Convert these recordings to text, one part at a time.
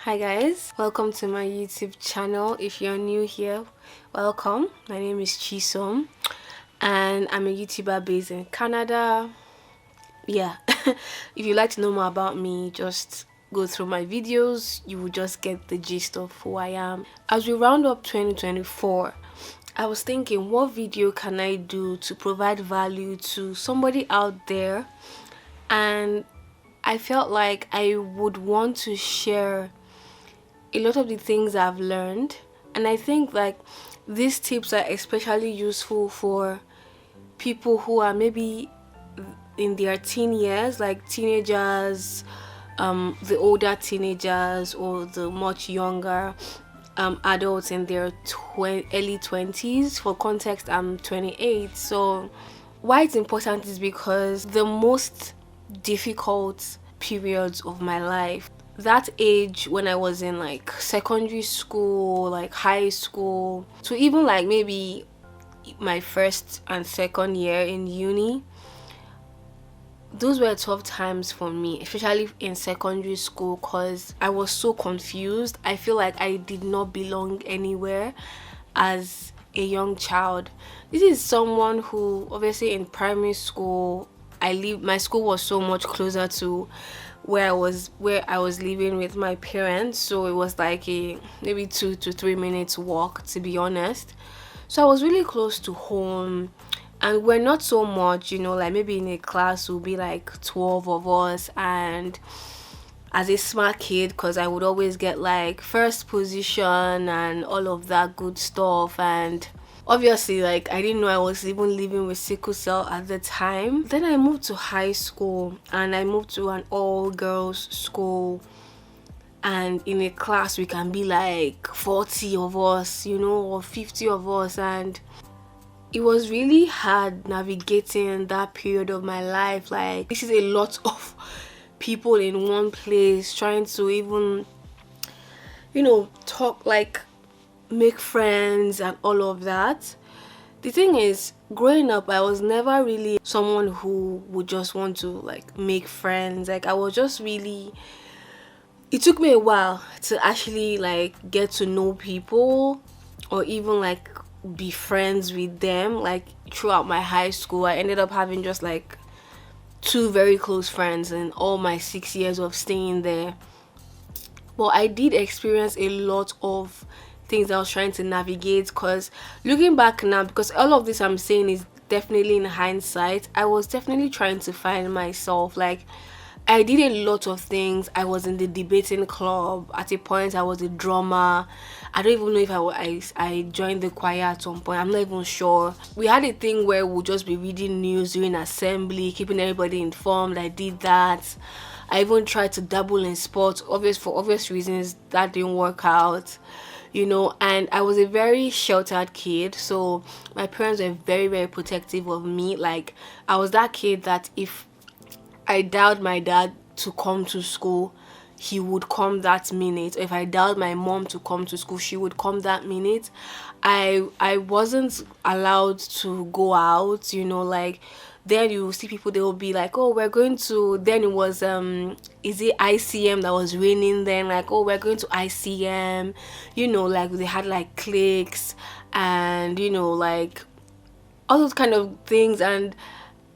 Hi guys, welcome to my YouTube channel. If you're new here, welcome. My name is Chisom and I'm a YouTuber based in Canada. Yeah, if you'd like to know more about me, just go through my videos. You will just get the gist of who I am. As we round up 2024, I was thinking, what video can I do to provide value to somebody out there? And I felt like I would want to share a lot of the things I've learned, and I think like these tips are especially useful for people who are maybe in their teen years, like teenagers, the older teenagers, or the much younger adults in their early 20s. For context, I'm 28. So why it's important is because the most difficult periods of my life, that age when I was in like secondary school, like high school, to even like maybe my first and second year in uni, those were tough times for me, especially in secondary school, because I was so confused. I feel like I did not belong anywhere as a young child. This is someone who obviously in primary school, my school was so much closer to where I was living with my parents, so it was like a maybe 2 to 3 minutes walk, to be honest. So I was really close to home, and we're not so much, like maybe in a class will be like 12 of us. And as a smart kid, because I would always get like first position and all of that good stuff, and obviously like I didn't know I was even living with sickle cell at the time. Then I moved to high school and I moved to an all girls school, and in a class we can be like 40 of us, or 50 of us, and it was really hard navigating that period of my life. Like, this is a lot of people in one place trying to even talk, like make friends and all of that. The thing is, growing up, I was never really someone who would just want to like make friends. Like, I was just really, it took me a while to actually like get to know people or even like be friends with them. Like, throughout my high school, I ended up having just like 2 very close friends in all my 6 years of staying there. But I did experience a lot of things I was trying to navigate, because looking back now, because all of this I'm saying is definitely in hindsight, I was definitely trying to find myself. Like, I did a lot of things. I was in the debating club. At a point, I was a drummer. I don't even know if I joined the choir at some point. I'm not even sure. We had a thing where we'll just be reading news during assembly, keeping everybody informed. I did that. I even tried to dabble in sports. For obvious reasons, that didn't work out. And I was a very sheltered kid, so my parents were very, very protective of me. Like, I was that kid that if I dialed my dad to come to school, he would come that minute. Or if I dialed my mom to come to school, she would come that minute. I wasn't allowed to go out, like. Then you see people, they will be like, oh, we're going to, then it was is it ICM that was raining then, like, oh, we're going to ICM, like they had like cliques and like all those kind of things, and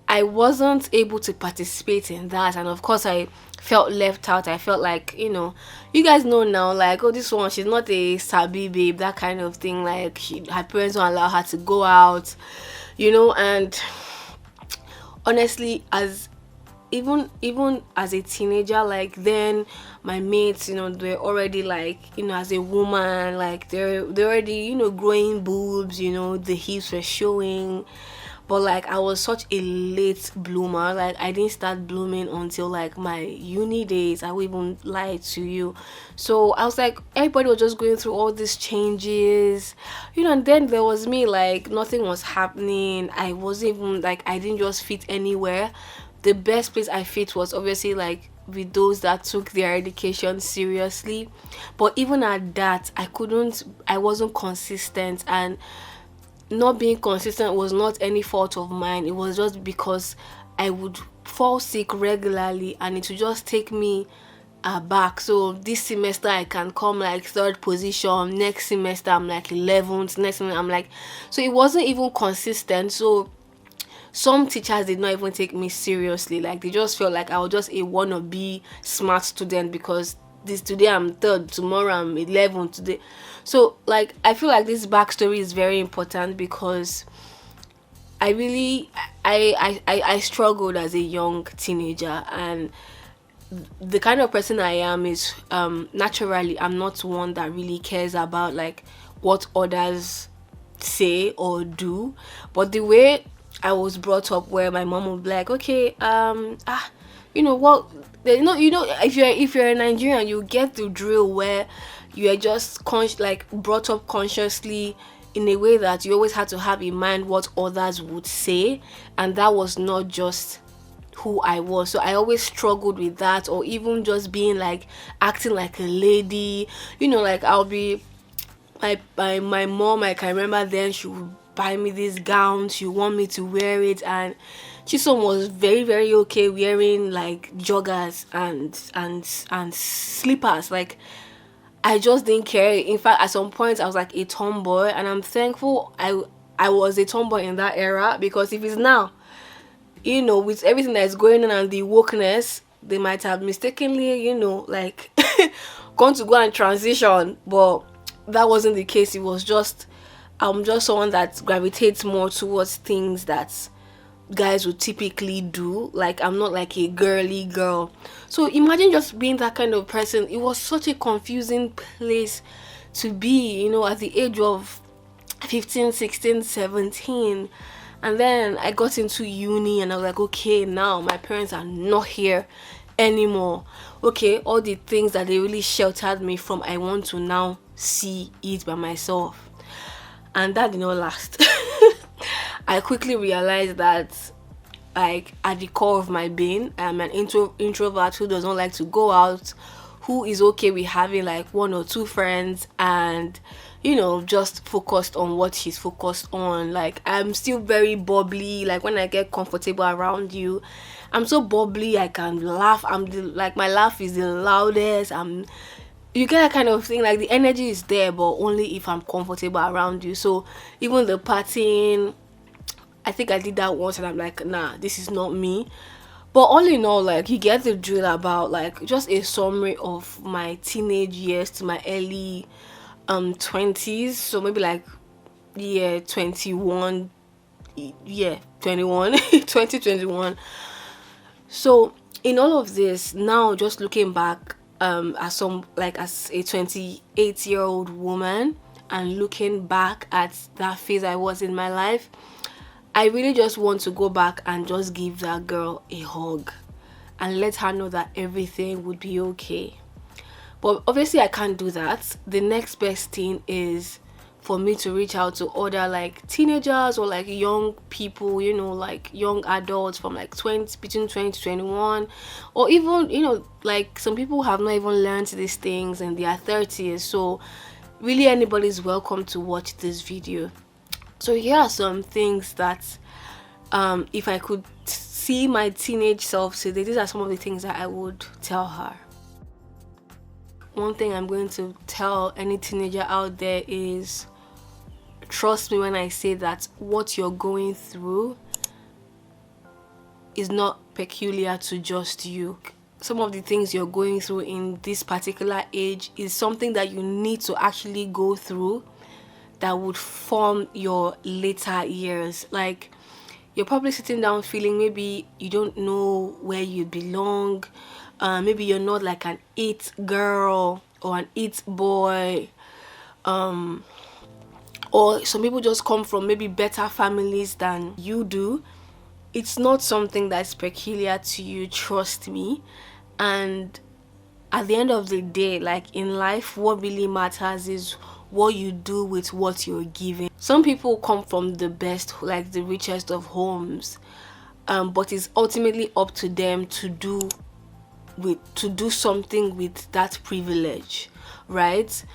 I wasn't able to participate in that. And of course I felt left out. I felt like, you guys know now, like, oh, this one, she's not a sabi babe, that kind of thing. Like, her parents don't allow her to go out, and honestly, as even as a teenager, like, then my mates, they're already like, as a woman, like they're already, growing boobs, the hips were showing. But like, I was such a late bloomer. Like, I didn't start blooming until like my uni days. I will even lie to you. So I was like, everybody was just going through all these changes, and then there was me, like nothing was happening. I wasn't even like, I didn't just fit anywhere. The best place I fit was obviously like with those that took their education seriously. But even at that, I wasn't consistent, and not being consistent was not any fault of mine. It was just because I would fall sick regularly, and it would just take me are back. So this semester I can come like third position, next semester I'm like 11th, next semester I'm like, so it wasn't even consistent. So some teachers did not even take me seriously. Like they just felt like I was just a wannabe smart student, because this today I'm third, tomorrow I'm 11th, today. So like I feel like this backstory is very important, because I really I struggled as a young teenager, and the kind of person I am is naturally I'm not one that really cares about like what others say or do. But the way I was brought up, where my mom would be like, okay, you know what, if you're a Nigerian, you get the drill where you are just like brought up consciously in a way that you always had to have in mind what others would say, and that was not just who I was. So I always struggled with that, or even just being like acting like a lady, like I'll be my mom, I can remember then she would buy me this gown, she want me to wear it, and Chisom was very very okay wearing like joggers and slippers. Like I just didn't care. In fact, at some point I was like a tomboy, and I'm thankful I was a tomboy in that era, because if it's now, with everything that's going on and the wokeness, they might have mistakenly, like gone to go and transition. But that wasn't the case. It was just I'm just someone that gravitates more towards things that guys would typically do. Like I'm not like a girly girl. So imagine just being that kind of person. It was such a confusing place to be, at the age of 15, 16, 17. And then I got into uni, and I was like, okay, now my parents are not here anymore. Okay, all the things that they really sheltered me from, I want to now see it by myself. And that did not last. I quickly realized that, like, at the core of my being, I'm an introvert who doesn't like to go out, who is okay with having like one or two friends, and just focused on what she's focused on. Like I'm still very bubbly. Like when I get comfortable around you, I'm so bubbly. I can laugh. Like my laugh is the loudest. You get that kind of thing. Like the energy is there, but only if I'm comfortable around you. So even the partying, I think I did that once, and I'm like, nah, this is not me. But all in all, like you get the drill about like just a summary of my teenage years to my early 20s. So maybe like 21, 2021. So in all of this, now just looking back, as a 28-year-old woman, and looking back at that phase I was in my life, I really just want to go back and just give that girl a hug and let her know that everything would be okay. But obviously I can't do that. The next best thing is for me to reach out to other like teenagers or like young people, like young adults from like between 20 to 21, or even like some people have not even learned these things in their 30s. So really anybody's welcome to watch this video. So here are some things that if I could see my teenage self today, these are some of the things that I would tell her. One thing I'm going to tell any teenager out there is, trust me when I say that what you're going through is not peculiar to just you. Some of the things you're going through in this particular age is something that you need to actually go through that would form your later years. Like you're probably sitting down feeling maybe you don't know where you belong. Maybe you're not like an it girl or an it boy. Or some people just come from maybe better families than you do. It's not something that's peculiar to you, trust me. And at the end of the day, like in life, what really matters is what you do with what you're given. Some people come from the best, like the richest of homes, but it's ultimately up to them to do something with that privilege, right?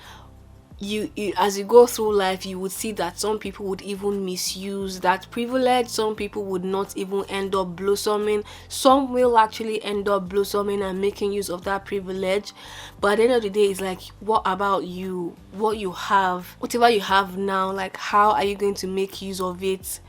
you as you go through life, you would see that some people would even misuse that privilege. Some people would not even end up blossoming. Some will actually end up blossoming and making use of that privilege. But at the end of the day, it's like, what about you? What you have, whatever you have now, like, how are you going to make use of it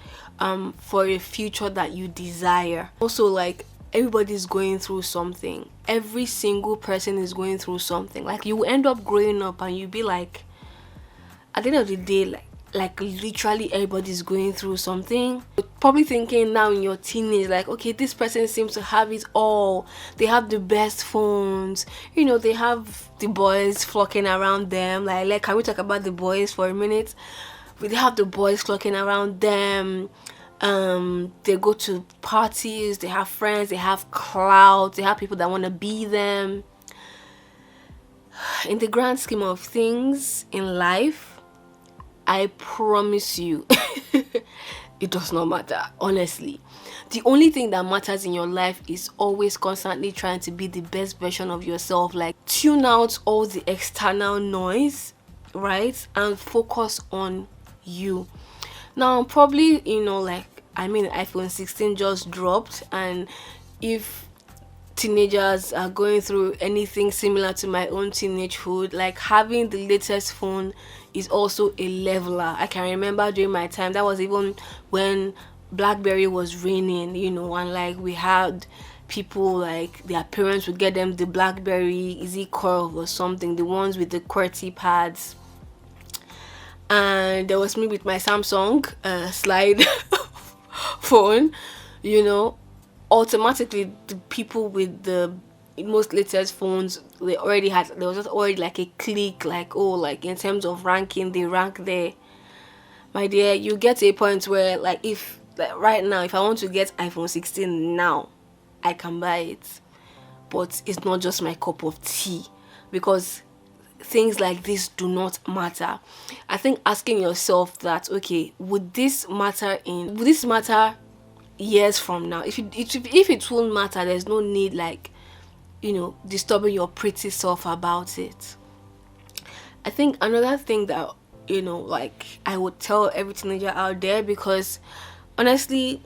for a future that you desire? Also, like, everybody's going through something. Every single person is going through something. Like, you end up growing up and you be like, at the end of the day, like literally everybody's going through something. You're probably thinking now in your teenage, like, okay, this person seems to have it all. They have the best phones, you know, they have the boys flocking around them. Like can we talk about the boys for a minute? They have the boys flocking around them. They go to parties, they have friends, they have crowds, they have people that want to be them. In the grand scheme of things in life, I promise you, it does not matter, honestly. The only thing that matters in your life is always constantly trying to be the best version of yourself. Like, tune out all the external noise, right? And focus on you. Now, probably, you know, like, I mean, iPhone 16 just dropped, and if teenagers are going through anything similar to my own teenagehood, like, having the latest phone is also a leveler. I can remember during my time, that was even when BlackBerry was reigning, you know, and like we had people like their parents would get them the BlackBerry Easy Curve or something, the ones with the QWERTY pads. And there was me with my Samsung slide phone, you know. Automatically the people with the most latest phones, they already had, there was just already like a clique, like, oh, like in terms of ranking, they rank there. My dear, you get to a point where, like, if like right now, if I want to get iPhone 16 now, I can buy it, but it's not just my cup of tea, because things like this do not matter. I think asking yourself that, okay, would this matter years from now? If it won't matter, there's no need, like, you know, disturbing your pretty self about it. I think another thing that, you know, like, I would tell every teenager out there, because honestly,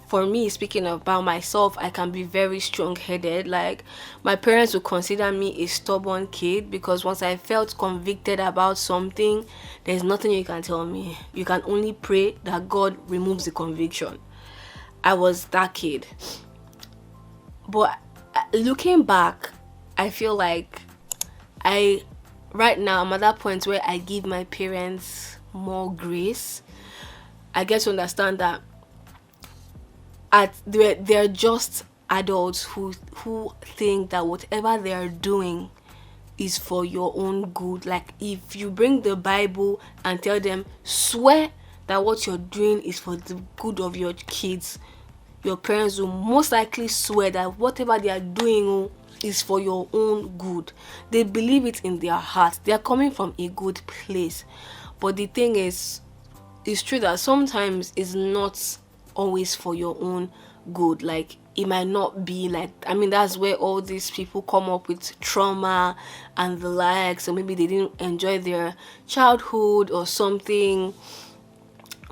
for me, speaking about myself, I can be very strong-headed. Like, my parents would consider me a stubborn kid, because once I felt convicted about something, there's nothing you can tell me. You can only pray that God removes the conviction. I was that kid. But looking back, I feel like right now I'm at that point where I give my parents more grace. I get to understand that they're just adults who think that whatever they're doing is for your own good. Like, if you bring the Bible and tell them, swear that what you're doing is for the good of your kids, your parents will most likely swear that whatever they are doing is for your own good. They believe it in their heart. They are coming from a good place. But the thing is, it's true that sometimes it's not always for your own good. Like, it might not be like, I mean, that's where all these people come up with trauma and the likes, or maybe they didn't enjoy their childhood or something.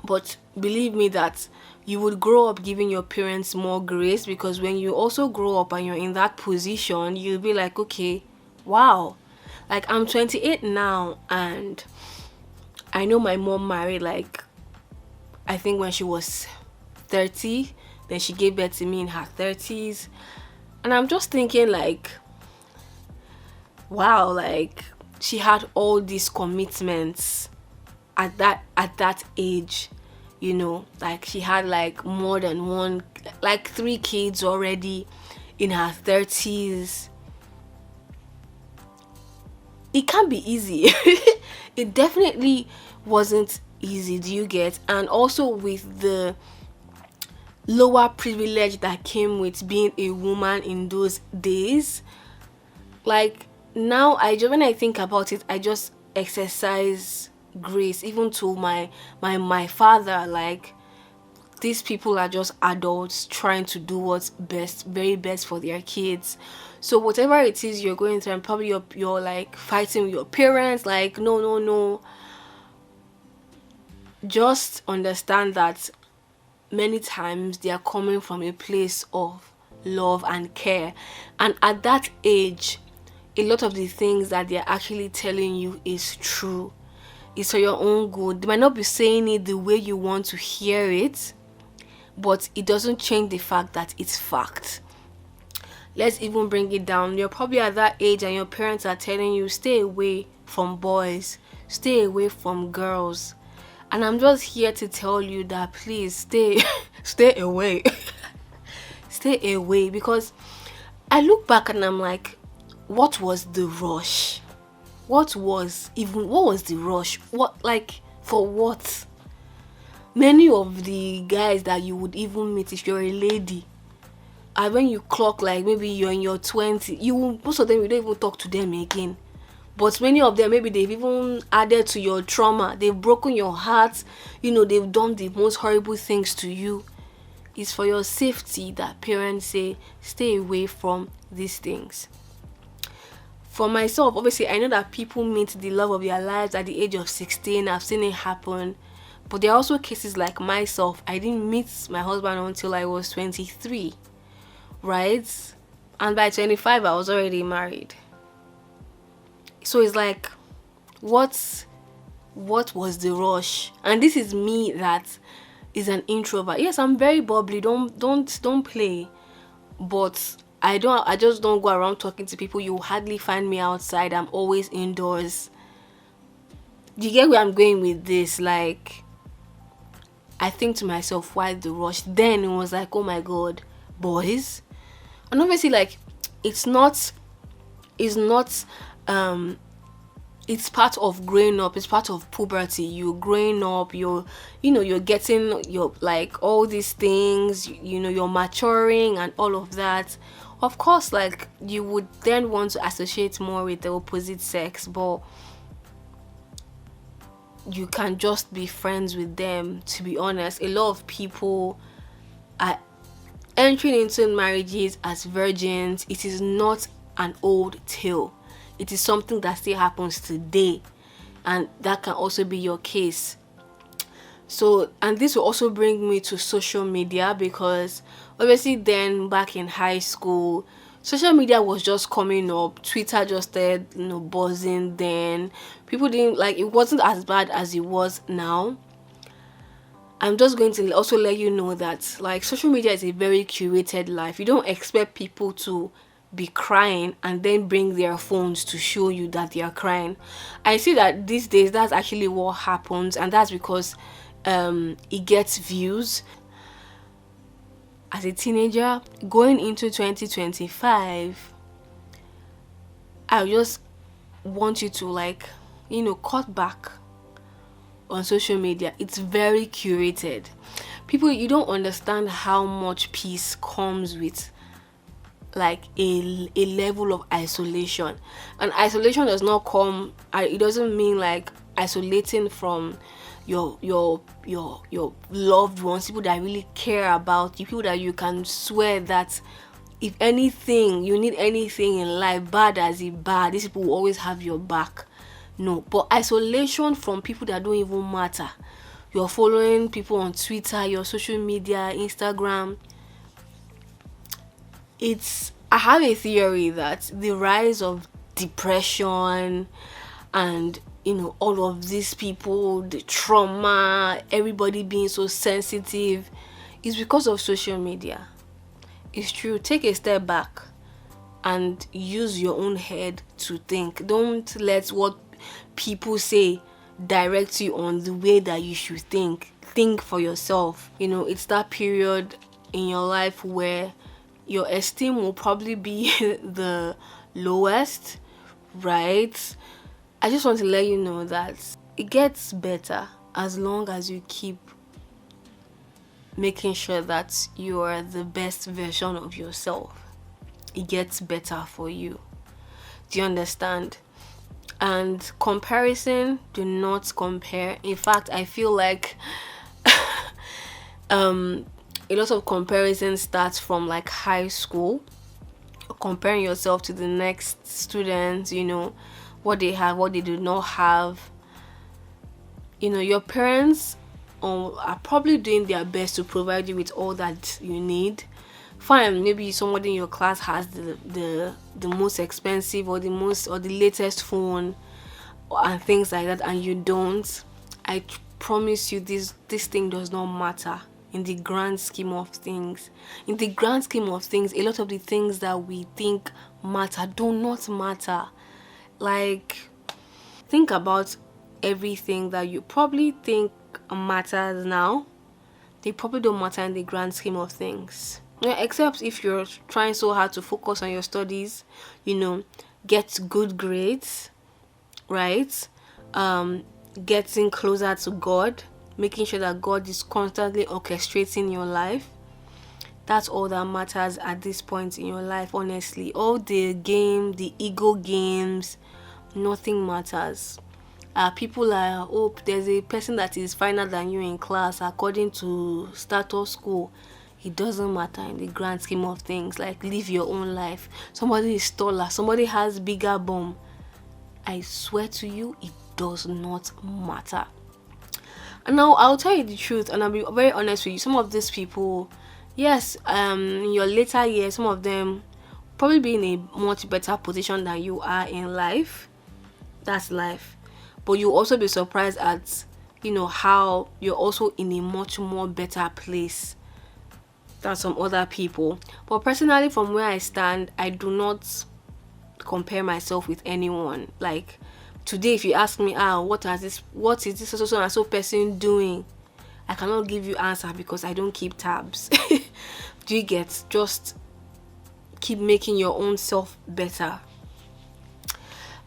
But believe me that you would grow up giving your parents more grace, because when you also grow up and you're in that position, you'll be like, okay, wow, like, I'm 28 now, and I know my mom married, like, I think when she was 30, then she gave birth to me in her 30s, and I'm just thinking, like, wow, like, she had all these commitments at that age, you know. Like, she had like more than one, like 3 kids already in her 30s. It can't be easy. It definitely wasn't easy, do you get? And also with the lower privilege that came with being a woman in those days, like, now when I think about it, I just exercise grace even to my father. Like, these people are just adults trying to do what's best, very best for their kids. So whatever it is you're going through, and probably you're like fighting with your parents, like no, no, no. Just understand that many times they are coming from a place of love and care. And at that age, a lot of the things that they're actually telling you is true. It's for your own good. They might not be saying it the way you want to hear it, but it doesn't change the fact that it's fact. Let's even bring it down. You're probably at that age and your parents are telling you, stay away from boys, stay away from girls. And I'm just here to tell you that please stay away. Stay away, because I look back and I'm like, what was the rush? What was the rush? What, like, for what? Many of the guys that you would even meet if you're a lady, and when you clock like maybe you're in your 20s, most of them you don't even talk to them again. But many of them, maybe they've even added to your trauma. They've broken your heart. They've done the most horrible things to you. It's for your safety that parents say, stay away from these things. For myself, obviously, I know that people meet the love of their lives at the age of 16. I've seen it happen. But there are also cases like myself. I didn't meet my husband until I was 23, right? And by 25, I was already married. So it's like, what was the rush? And this is me that is an introvert. Yes, I'm very bubbly. Don't play. But I just don't go around talking to people. You hardly find me outside. I'm always indoors. You get where I'm going with this? Like, I think to myself, why the rush? Then it was like, oh my god, boys. And obviously, like, it's part of growing up. It's part of puberty. You're growing up, you're getting your, like, all these things, you're maturing and all of that. Of course, like, you would then want to associate more with the opposite sex, but you can just be friends with them. To be honest, a lot of people are entering into marriages as virgins. It is not an old tale. It is something that still happens today, and that can also be your case. So, and this will also bring me to social media, because obviously then back in high school, social media was just coming up. Twitter just started, buzzing then. People didn't, like, it wasn't as bad as it was now. I'm just going to also let you know that, like, social media is a very curated life. You don't expect people to be crying and then bring their phones to show you that they are crying. I see that these days that's actually what happens, and that's because it gets views. As a teenager going into 2025, I just want you to, like, cut back on social media. It's very curated. People, you don't understand how much peace comes with, like, a level of isolation. And isolation does not come, it doesn't mean like isolating from your loved ones, people that really care about you, people that you can swear that if anything, you need anything in life, bad as it bad, these people will always have your back. No, but isolation from people that don't even matter. You're following people on Twitter, your social media, Instagram. I have a theory that the rise of depression and all of these people, the trauma, everybody being so sensitive, is because of social media. It's true. Take a step back and use your own head to think. Don't let what people say direct you on the way that you should think. Think for yourself. It's that period in your life where your esteem will probably be the lowest, right? I just want to let you know that it gets better as long as you keep making sure that you are the best version of yourself. It gets better for you. Do you understand? And comparison, do not compare. In fact, I feel like a lot of comparison starts from, like, high school. comparing yourself to the next students, what they have, what they do not have. Your parents are probably doing their best to provide you with all that you need. Fine, maybe somebody in your class has the most expensive or the latest phone and things like that, and you don't. I promise you, this thing does not matter in the grand scheme of things. In the grand scheme of things, a lot of the things that we think matter do not matter. Like, think about everything that you probably think matters now. They probably don't matter in the grand scheme of things. Yeah, except if you're trying so hard to focus on your studies, get good grades, right? Getting closer to God, making sure that God is constantly orchestrating your life. That's all that matters at this point in your life, honestly. All the ego games, nothing matters. People are, there's a person that is finer than you in class according to status quo. It doesn't matter in the grand scheme of things. Like, live your own life. Somebody is taller, somebody has bigger bum. I swear to you, it does not matter. And now I'll tell you the truth, and I'll be very honest with you. Some of these people, yes, in your later years, some of them probably be in a much better position than you are in life. That's life. But you'll also be surprised at, how you're also in a much more better place than some other people. But personally, from where I stand, I do not compare myself with anyone. Like, today, if you ask me, what is this so and so person doing, I cannot give you answer because I don't keep tabs. Do you get? Just keep making your own self better.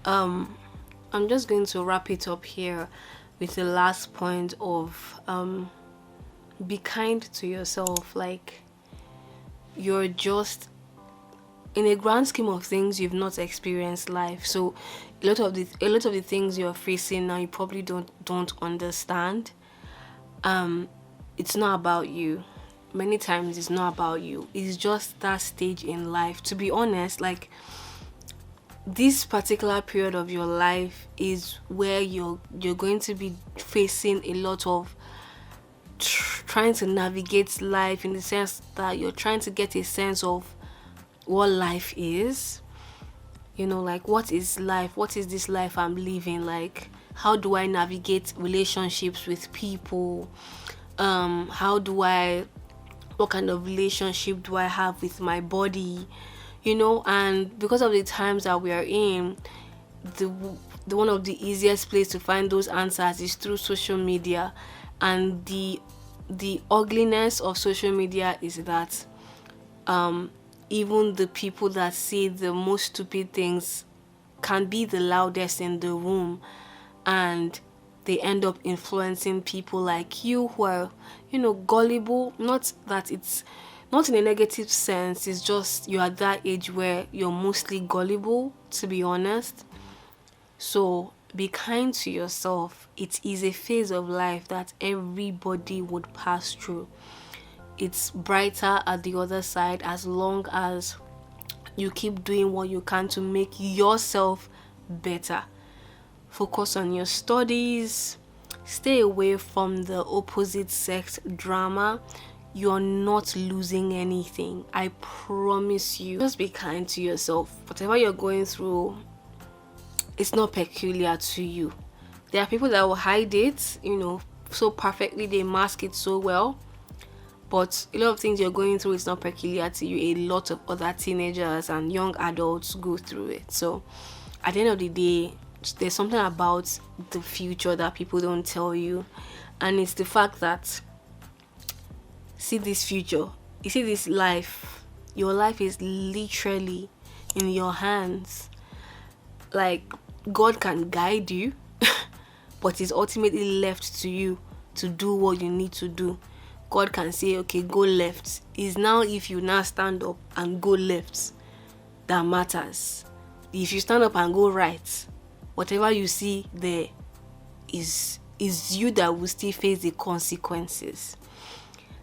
I'm just going to wrap it up here with the last point of be kind to yourself. Like, you're just, in a grand scheme of things, you've not experienced life, so a lot of the things you're facing now, you probably don't understand. It's not about you. Many times it's not about you. It's just that stage in life. To be honest, like, this particular period of your life is where you're going to be facing a lot of trying to navigate life, in the sense that you're trying to get a sense of what life is. Like, what is life? What is this life I'm living? Like, how do I navigate relationships with people? What kind of relationship do I have with my body? And because of the times that we are in, the one of the easiest place to find those answers is through social media. And the ugliness of social media is that even the people that say the most stupid things can be the loudest in the room, and they end up influencing people like you who are, gullible. Not that it's not in a negative sense, it's just you're at that age where you're mostly gullible, to be honest. So be kind to yourself. It is a phase of life that everybody would pass through. It's brighter at the other side, as long as you keep doing what you can to make yourself better. Focus on your studies. Stay away from the opposite sex drama. You're not losing anything. I promise you. Just be kind to yourself. Whatever you're going through, it's not peculiar to you. There are people that will hide it, so perfectly. They mask it so well. But a lot of things you're going through is not peculiar to you. A lot of other teenagers and young adults go through it. So at the end of the day, there's something about the future that people don't tell you. And it's the fact that, see this future, you see this life, your life is literally in your hands. Like, God can guide you, but it's ultimately left to you to do what you need to do. God can say, okay, go left. It's now if you now stand up and go left that matters. If you stand up and go right, whatever you see there is you that will still face the consequences.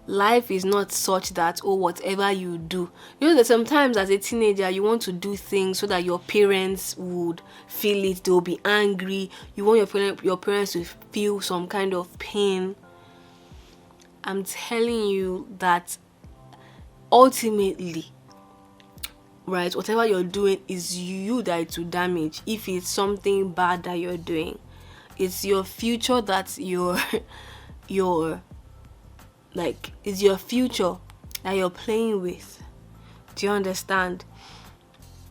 life is not such that, oh, whatever you do, you know that sometimes as a teenager you want to do things so that your parents would feel it, they'll be angry, you want your parents to feel some kind of pain. I'm telling you that ultimately, right, whatever you're doing is you that it will damage. If it's something bad that you're doing, it's your future that you're like, it's your future that you're playing with. Do you understand?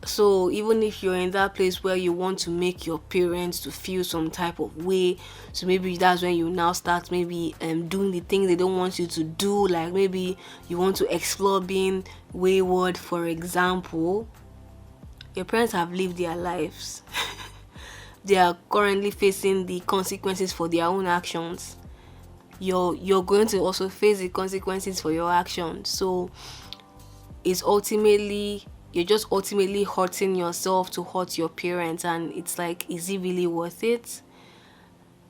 So even if you're in that place where you want to make your parents to feel some type of way, so maybe that's when you now start maybe doing the things they don't want you to do, like maybe you want to explore being wayward, for example. Your parents have lived their lives. They are currently facing the consequences for their own actions. You're going to also face the consequences for your actions. So it's ultimately, you're just ultimately hurting yourself to hurt your parents, and it's like, is it really worth it?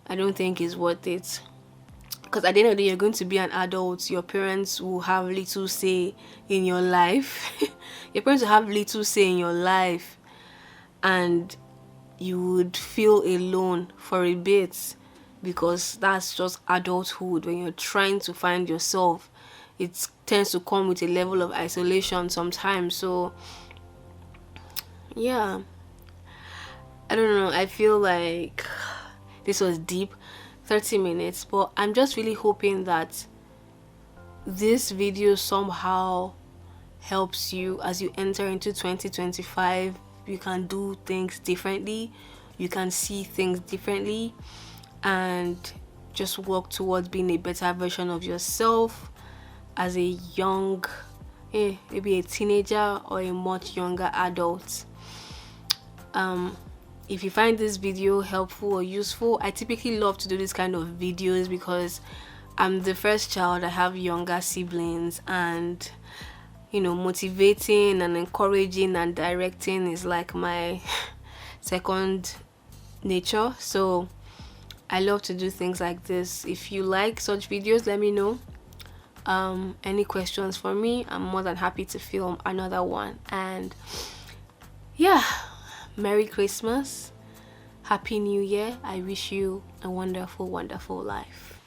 I don't think it's worth it, because at the end of the day, you're going to be an adult. Your parents will have little say in your life. Your parents will have little say in your life, and you would feel alone for a bit, because that's just adulthood. When you're trying to find yourself, it tends to come with a level of isolation sometimes. So yeah, I don't know, I feel like this was deep, 30 minutes, but I'm just really hoping that this video somehow helps you as you enter into 2025. You can do things differently, you can see things differently, and just work towards being a better version of yourself as a young, maybe a teenager or a much younger adult. If you find this video helpful or useful, I typically love to do this kind of videos because I'm the first child, I have younger siblings, and motivating and encouraging and directing is like my second nature. So I love to do things like this. If you like such videos, let me know. Any questions for me, I'm more than happy to film another one. And yeah, Merry Christmas, Happy New Year. I wish you a wonderful life.